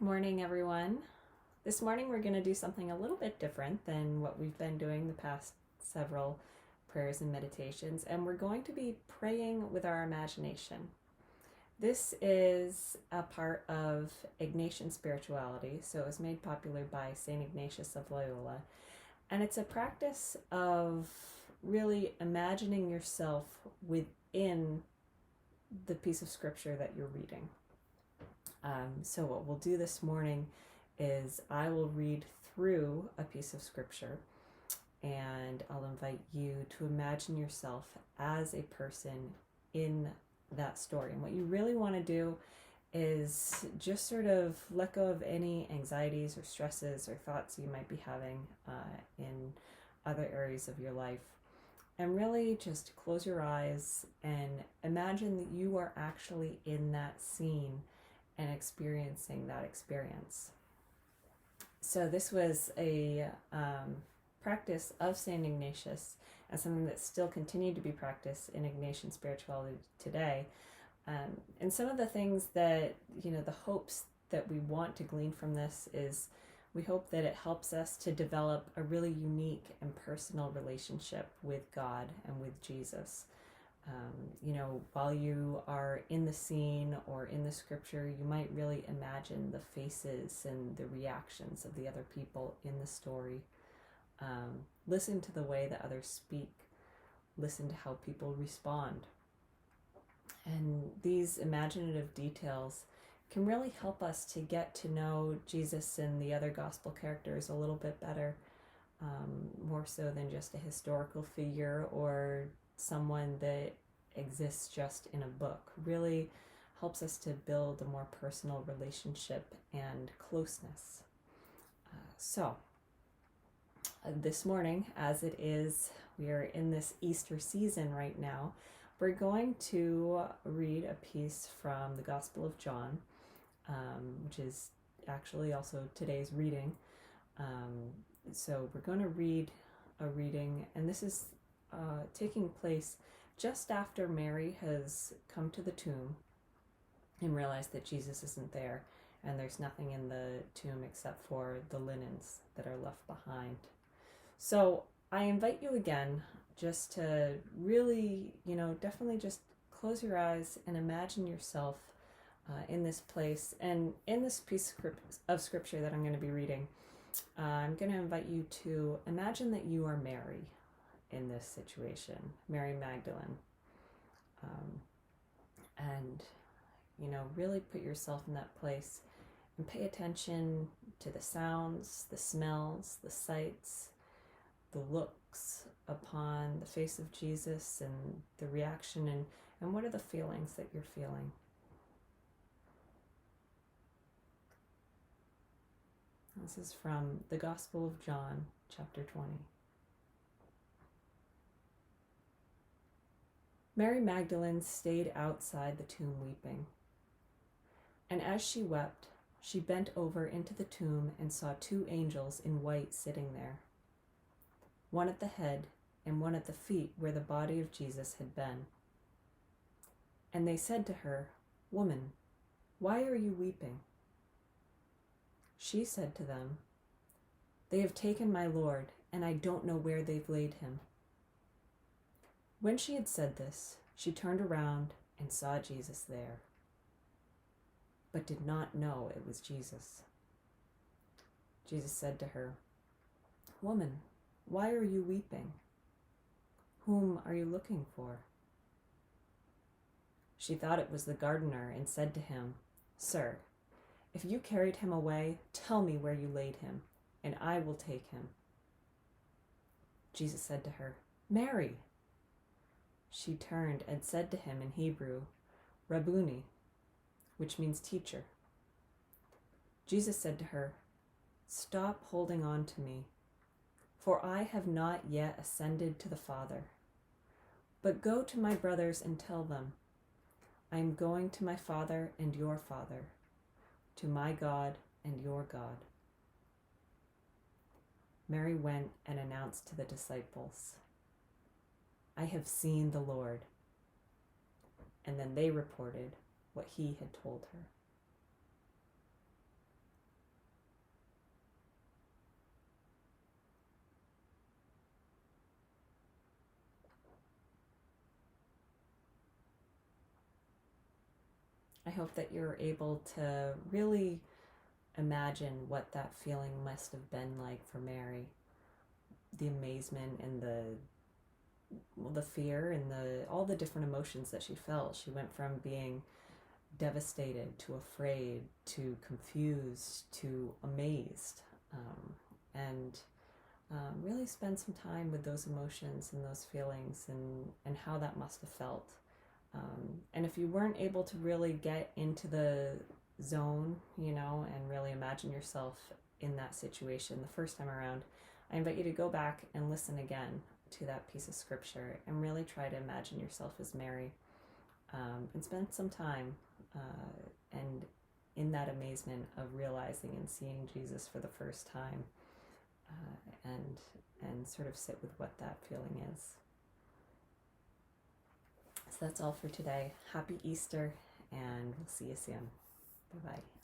Morning, everyone. This morning we're going to do something a little bit different than what we've been doing the past several prayers and meditations, and we're going to be praying with our imagination. This is a part of Ignatian spirituality, so it was made popular by St. Ignatius of Loyola, and it's a practice of really imagining yourself within the piece of scripture that you're reading. So what we'll do this morning is I will read through a piece of scripture and I'll invite you to imagine yourself as a person in that story. And what you really want to do is just sort of let go of any anxieties or stresses or thoughts you might be having in other areas of your life. And really just close your eyes and imagine that you are actually in that scene and experiencing that experience. So this was a practice of St. Ignatius and something that's still continued to be practiced in Ignatian spirituality today. And some of the things that, the hopes that we want to glean from this is we hope that it helps us to develop a really unique and personal relationship with God and with Jesus. While you are in the scene or in the scripture, you might really imagine the faces and the reactions of the other people in the story. Listen to the way that others speak. Listen to how people respond. And these imaginative details can really help us to get to know Jesus and the other gospel characters a little bit better, more so than just a historical figure or someone that exists just in a book. Really helps us to build a more personal relationship and closeness. This morning, as it is, we are in this Easter season right now, we're going to read a piece from the Gospel of John, which is actually also today's reading. So we're going to read a reading, and this is taking place just after Mary has come to the tomb and realized that Jesus isn't there, and there's nothing in the tomb except for the linens that are left behind. So I invite you again just to really, definitely just close your eyes and imagine yourself in this place. And in this piece of scripture that I'm going to be reading, I'm going to invite you to imagine that you are Mary in this situation, Mary Magdalene, and really put yourself in that place and pay attention to the sounds, the smells, the sights, the looks upon the face of Jesus and the reaction, and what are the feelings that you're feeling. This is from the Gospel of John, chapter 20. Mary Magdalene stayed outside the tomb weeping. And as she wept, she bent over into the tomb and saw two angels in white sitting there, one at the head and one at the feet where the body of Jesus had been. And they said to her, "Woman, why are you weeping?" She said to them, "They have taken my Lord, and I don't know where they've laid him." When she had said this, she turned around and saw Jesus there, but did not know it was Jesus. Jesus said to her, "Woman, why are you weeping? Whom are you looking for?" She thought it was the gardener and said to him, "Sir, if you carried him away, tell me where you laid him, and I will take him." Jesus said to her, "Mary." She turned and said to him in Hebrew, "Rabboni," which means teacher. Jesus said to her, "Stop holding on to me, for I have not yet ascended to the Father. But go to my brothers and tell them, I am going to my Father and your Father, to my God and your God." Mary went and announced to the disciples, "I have seen the Lord." And then they reported what he had told her. I hope that you're able to really imagine what that feeling must have been like for Mary. The amazement and the fear and all the different emotions that she felt. She went from being devastated to afraid to confused to amazed, and really spend some time with those emotions and those feelings and how that must have felt. And if you weren't able to really get into the zone, and really imagine yourself in that situation the first time around, I invite you to go back and listen again to that piece of scripture and really try to imagine yourself as Mary, and spend some time and in that amazement of realizing and seeing Jesus for the first time, and sort of sit with what that feeling is. So that's all for today. Happy Easter, and we'll see you soon. Bye-bye.